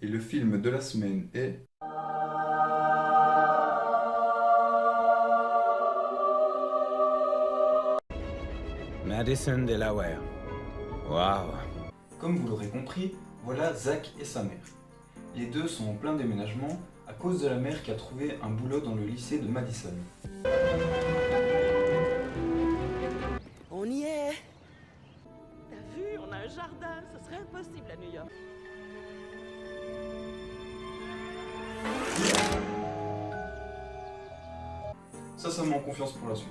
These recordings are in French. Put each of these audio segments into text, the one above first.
Et le film de la semaine est... Madison Delaware. Waouh. Comme vous l'aurez compris, voilà Zach et sa mère. Les deux sont en plein déménagement à cause de la mère qui a trouvé un boulot dans le lycée de Madison. On y est. T'as vu, on a un jardin, ce serait impossible à New York. Ça me met en confiance pour la suite.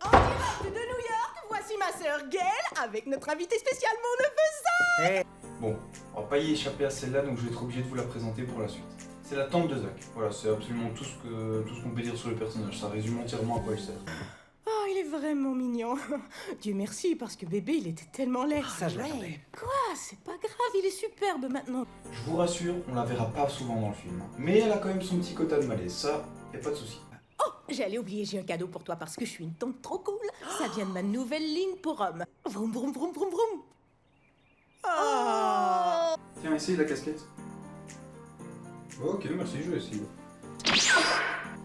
En direct de New York, voici ma sœur Gail avec notre invité spécial, mon neveu Zach. Bon, on va pas y échapper à celle-là, donc je vais être obligé de vous la présenter pour la suite. C'est la tante de Zach. Voilà, c'est absolument tout ce qu'on peut dire sur le personnage. Ça résume entièrement à quoi il sert. Oh, il est vraiment mignon. Dieu merci, parce que bébé, il était tellement laid. Ça, je l'attendais. Quoi? C'est pas grave, il est superbe maintenant. Je vous rassure, on la verra pas souvent dans le film. Mais elle a quand même son petit quota de malaise, ça, y a pas de souci. Oh, j'allais oublier, j'ai un cadeau pour toi parce que je suis une tante trop cool. Ça vient de ma nouvelle ligne pour hommes. Vroom, vroom, vroom, vroom, vroom. Oh. Tiens, essaye la casquette. Ok, merci, je vais essayer.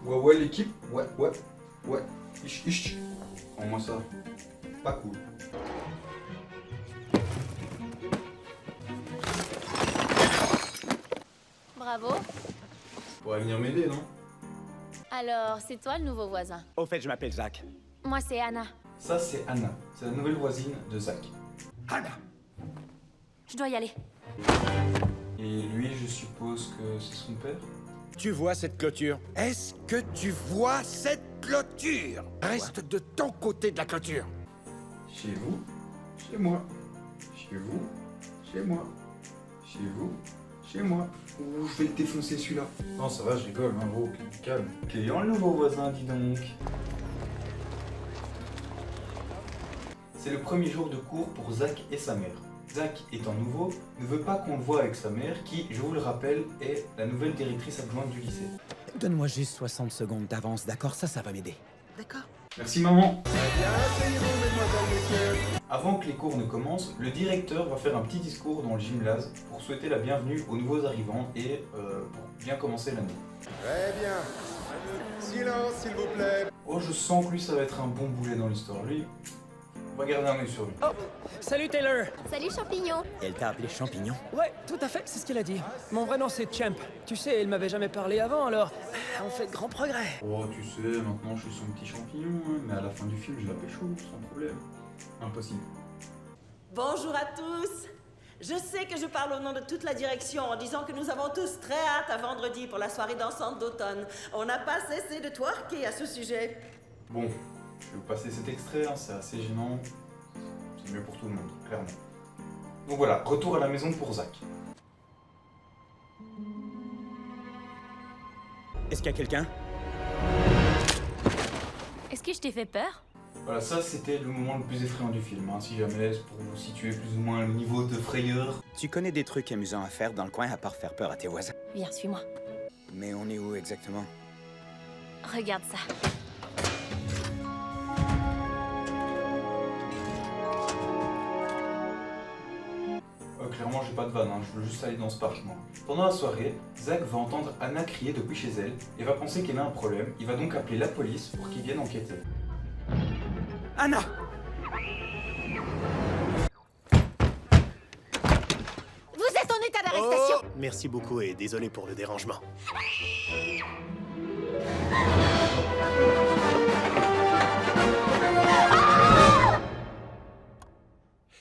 Ouais, l'équipe. Ouais. Ish. Prends-moi ça. Pas cool. Bravo. Tu pourrais venir m'aider, non? Alors, c'est toi le nouveau voisin? Au fait, je m'appelle Zach. Moi, c'est Anna. Ça, c'est Anna. C'est la nouvelle voisine de Zach. Anna. Je dois y aller. Et lui, je suppose que c'est son père? Tu vois cette clôture? Est-ce que tu vois cette clôture? Reste de ton côté de la clôture. Chez vous? Chez moi. Chez vous? Chez moi. Chez vous? Chez moi. Ouh, je vais le défoncer celui-là. Non, ça va, je rigole, hein, gros, calme. Accueillant le nouveau voisin, dis donc. C'est le premier jour de cours pour Zach et sa mère. Zach, étant nouveau, ne veut pas qu'on le voie avec sa mère, qui, je vous le rappelle, est la nouvelle directrice adjointe du lycée. Donne-moi juste 60 secondes d'avance, d'accord? Ça va m'aider. D'accord. Merci maman. Avant que les cours ne commencent, le directeur va faire un petit discours dans le gymnase pour souhaiter la bienvenue aux nouveaux arrivants et pour bien commencer l'année. Très bien. Silence, s'il vous plaît. Oh, je sens que lui, ça va être un bon boulet dans l'histoire. Lui, on va garder un œil sur lui. Salut Taylor. Salut, champignon. Elle t'a appelé champignon? Ouais, tout à fait, c'est ce qu'elle a dit. Mon vrai nom c'est Champ. Tu sais, elle m'avait jamais parlé avant, alors on fait de grands progrès. Oh, tu sais, maintenant je suis son petit champignon, hein, mais à la fin du film, je la pécho, sans problème. Impossible. Bonjour à tous. Je sais que je parle au nom de toute la direction en disant que nous avons tous très hâte à vendredi pour la soirée dansante d'automne. On n'a pas cessé de twerker à ce sujet. Bon, je vais vous passer cet extrait, hein, c'est assez gênant. C'est mieux pour tout le monde, clairement. Donc voilà, retour à la maison pour Zach. Est-ce qu'il y a quelqu'un? Est-ce que je t'ai fait peur? Voilà, ça c'était le moment le plus effrayant du film, hein, si jamais, c'est pour vous situer plus ou moins le niveau de frayeur. Tu connais des trucs amusants à faire dans le coin à part faire peur à tes voisins? Viens, suis-moi. Mais on est où exactement? Regarde ça. Clairement, j'ai pas de vanne, hein, je veux juste aller dans ce parc, moi. Pendant la soirée, Zach va entendre Anna crier depuis chez elle et va penser qu'elle a un problème. Il va donc appeler la police pour qu'ils viennent enquêter. Anna! Vous êtes en état d'arrestation. Oh, merci beaucoup et désolé pour le dérangement.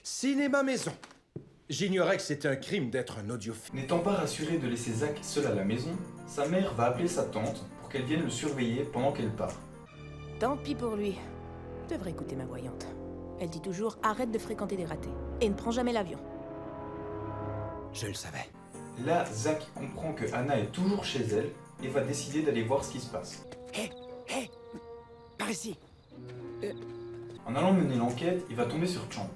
Cinéma maison. J'ignorais que c'était un crime d'être un audiophile. N'étant pas rassuré de laisser Zach seul à la maison, sa mère va appeler sa tante pour qu'elle vienne le surveiller pendant qu'elle part. Tant pis pour lui. Je devrais écouter ma voyante. Elle dit toujours arrête de fréquenter des ratés et ne prends jamais l'avion. Je le savais. Là, Zach comprend que Anna est toujours chez elle et va décider d'aller voir ce qui se passe. Hé, par ici. En allant mener l'enquête, il va tomber sur Champ.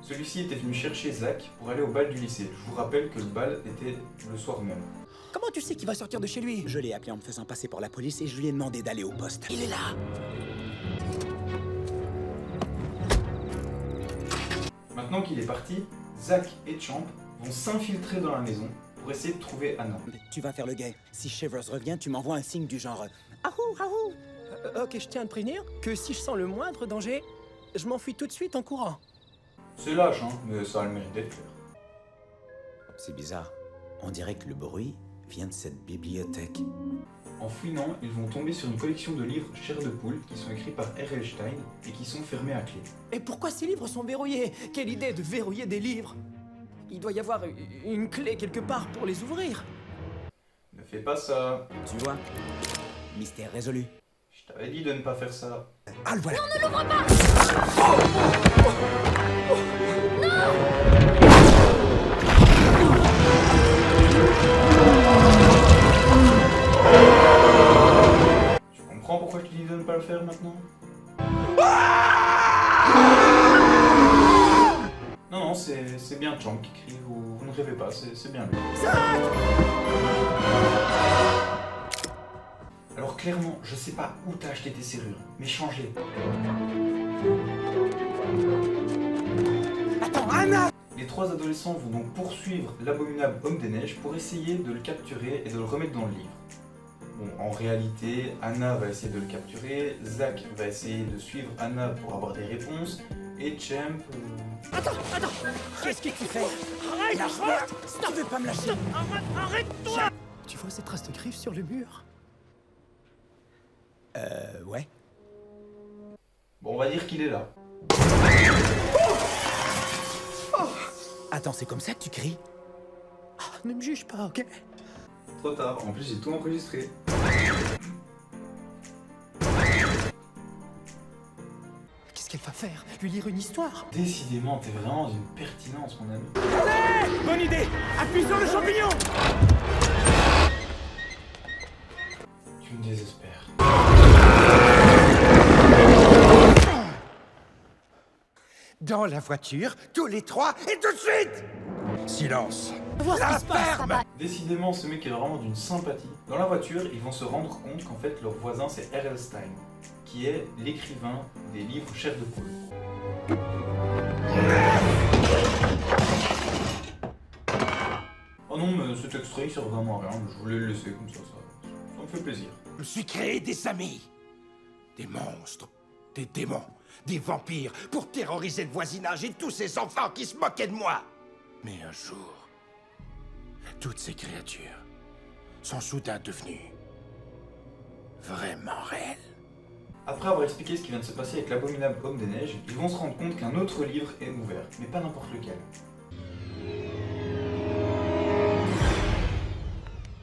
Celui-ci était venu chercher Zach pour aller au bal du lycée. Je vous rappelle que le bal était le soir même. Comment tu sais qu'il va sortir de chez lui? Je l'ai appelé en me faisant passer pour la police et je lui ai demandé d'aller au poste. Il est là. Maintenant qu'il est parti, Zach et Champ vont s'infiltrer dans la maison pour pour essayer de trouver Anna. Tu vas faire le guet. Si Shivers revient, tu m'envoies un signe du genre ahou, ahou. Ok, je tiens à te prévenir que si je sens le moindre danger, je m'enfuis tout de suite en courant. C'est lâche, hein, mais ça a le mérite d'être clair. C'est bizarre. On dirait que le bruit vient de cette bibliothèque. En fouinant, ils vont tomber sur une collection de livres chair de poule qui sont écrits par R.L. Stein et qui sont fermés à clé. Et pourquoi ces livres sont verrouillés? Quelle idée de verrouiller des livres! Il doit y avoir une clé quelque part pour les ouvrir. Ne fais pas ça. Tu vois? Mystère résolu. Je t'avais dit de ne pas faire ça. Ah, le voilà! Non, ne l'ouvre pas! Tu comprends pourquoi je te dis de ne pas le faire maintenant? Non, non, c'est bien Champ qui crie, vous ne rêvez pas, c'est bien lui. Alors clairement, je sais pas où t'as acheté tes serrures, mais change-les. Attends, Anna! Les trois adolescents vont donc poursuivre l'abominable homme des neiges pour essayer de le capturer et de le remettre dans le livre. Bon, en réalité, Anna va essayer de le capturer, Zach va essayer de suivre Anna pour avoir des réponses, et Champ... Attends! Qu'est-ce que tu fais? Arrête! Lâche-moi! Tu veux pas me lâcher? Arrête-toi! Tu vois ces traces de griffes sur le mur? Ouais. Bon, on va dire qu'il est là. Attends, c'est comme ça que tu cries? Ah, ne me juge pas, ok? Trop tard, en plus j'ai tout enregistré. Qu'est-ce qu'elle va faire? Lui lire une histoire? Décidément, t'es vraiment d'une pertinence, mon ami. Bonne idée! Appuie sur le champignon! Tu me désespères. Dans la voiture, tous les trois, et tout de suite! Silence! La ferme! Décidément, ce mec est vraiment d'une sympathie. Dans la voiture, ils vont se rendre compte qu'en fait, leur voisin, c'est R.L. Stein, qui est l'écrivain des livres chair de poule. Oh non, mais cet extrait, il sert vraiment à rien. Je voulais le laisser comme ça me fait plaisir. Je me suis créé des amis, des monstres, des démons, des vampires, pour terroriser le voisinage et tous ces enfants qui se moquaient de moi. Mais un jour, toutes ces créatures sont soudain devenues vraiment réelles. Après avoir expliqué ce qui vient de se passer avec l'abominable homme des neiges, ils vont se rendre compte qu'un autre livre est ouvert, mais pas n'importe lequel.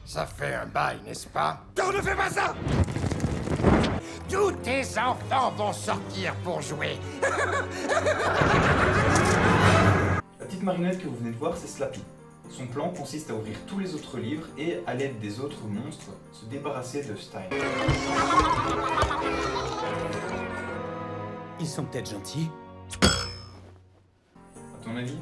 Ça fait un bail, n'est-ce pas? Non, ne fais pas ça! Tous tes enfants vont sortir pour jouer. La petite marionnette que vous venez de voir, c'est Slappy. Son plan consiste à ouvrir tous les autres livres et, à l'aide des autres monstres, se débarrasser de Stein. Ils sont peut-être gentils. À ton avis?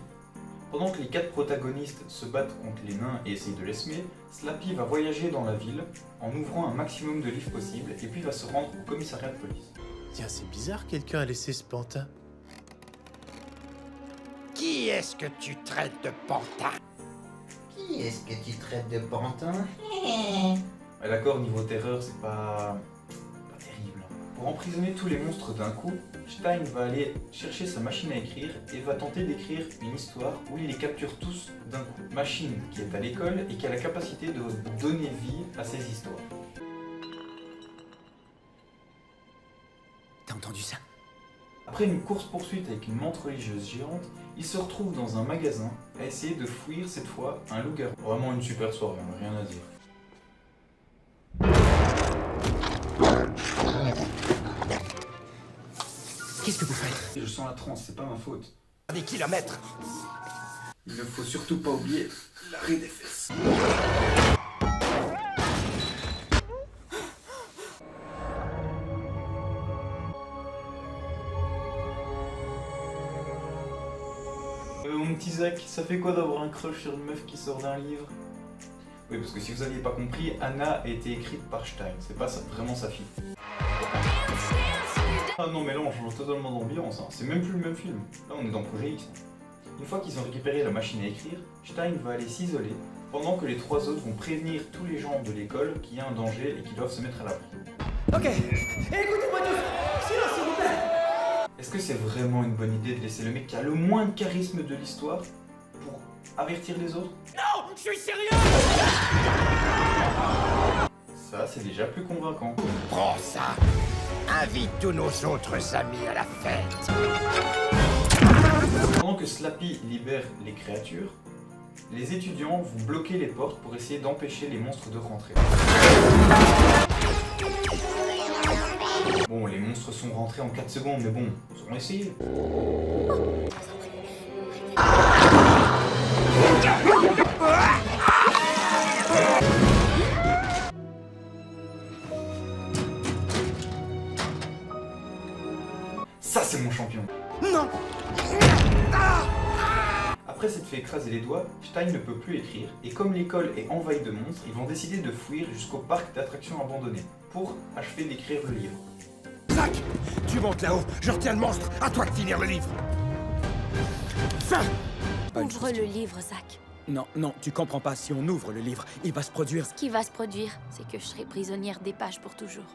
Pendant que les 4 protagonistes se battent contre les nains et essayent de les semer, Slappy va voyager dans la ville en ouvrant un maximum de livres possibles et puis va se rendre au commissariat de police. Tiens, c'est bizarre, quelqu'un a laissé ce pantin. Qui est-ce que tu traites de pantin? Qui est-ce que tu traites de pantin? Ouais, d'accord, niveau terreur, c'est pas terrible. Pour emprisonner tous les monstres d'un coup, Stein va aller chercher sa machine à écrire et va tenter d'écrire une histoire où il les capture tous d'un coup. Machine qui est à l'école et qui a la capacité de donner vie à ces histoires. T'as entendu ça? Après une course-poursuite avec une menthe religieuse géante, il se retrouve dans un magasin à essayer de fouiller cette fois un loup-garou. Vraiment une super soirée, rien à dire. Qu'est-ce que vous faites? Je sens la transe, c'est pas ma faute. Des kilomètres. Il ne faut surtout pas oublier l'arrêt des fesses. Mon petit Zach, ça fait quoi d'avoir un crush sur une meuf qui sort d'un livre? Oui, parce que si vous aviez pas compris, Anna a été écrite par Stein, c'est pas vraiment sa fille. Ah non, mais là on change totalement d'ambiance, hein. C'est même plus le même film. Là on est dans Projet X. Une fois qu'ils ont récupéré la machine à écrire, Stein va aller s'isoler pendant que les 3 autres vont prévenir tous les gens de l'école qu'il y a un danger et qu'ils doivent se mettre à l'abri. Ok. Écoutez-moi tous. Silence, s'il vous plaît. Est-ce que c'est vraiment une bonne idée de laisser le mec qui a le moins de charisme de l'histoire pour avertir les autres? Non, je suis sérieux. Ça, c'est déjà plus convaincant. Prends ça. Invite tous nos autres amis à la fête. Pendant que Slappy libère les créatures, les étudiants vont bloquer les portes pour essayer d'empêcher les monstres de rentrer. Bon, les monstres sont rentrés en 4 secondes, mais bon, ils auront essayé. Ça, c'est mon champion. Non. Après s'être fait écraser les doigts, Stein ne peut plus écrire, et comme l'école est envahie de monstres, ils vont décider de fuir jusqu'au parc d'attractions abandonné, pour achever d'écrire le livre. Zach, tu montes là-haut, je retiens le monstre, à toi de finir le livre. Fin. Ouvre le livre, Zach. Non, non, tu comprends pas. Si on ouvre le livre, il va se produire. Ce qui va se produire, c'est que je serai prisonnière des pages pour toujours.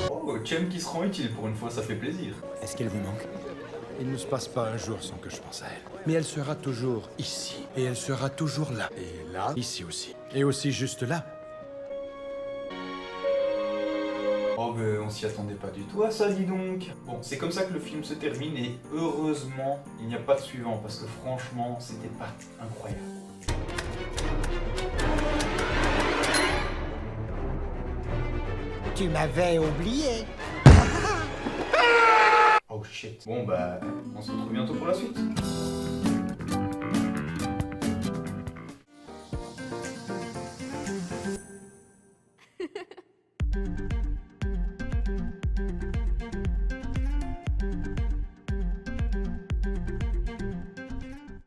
Oh, Chem qui se rend utile pour une fois, ça fait plaisir. Est-ce qu'elle vous manque? Il ne se passe pas un jour sans que je pense à elle. Mais elle sera toujours ici. Et elle sera toujours là. Et là, ici aussi. Et aussi juste là. Oh ben on s'y attendait pas du tout à ça, dis donc. Bon, c'est comme ça que le film se termine et heureusement il n'y a pas de suivant parce que franchement c'était pas incroyable. Tu m'avais oublié. Oh shit. Bon bah on se retrouve bientôt pour la suite.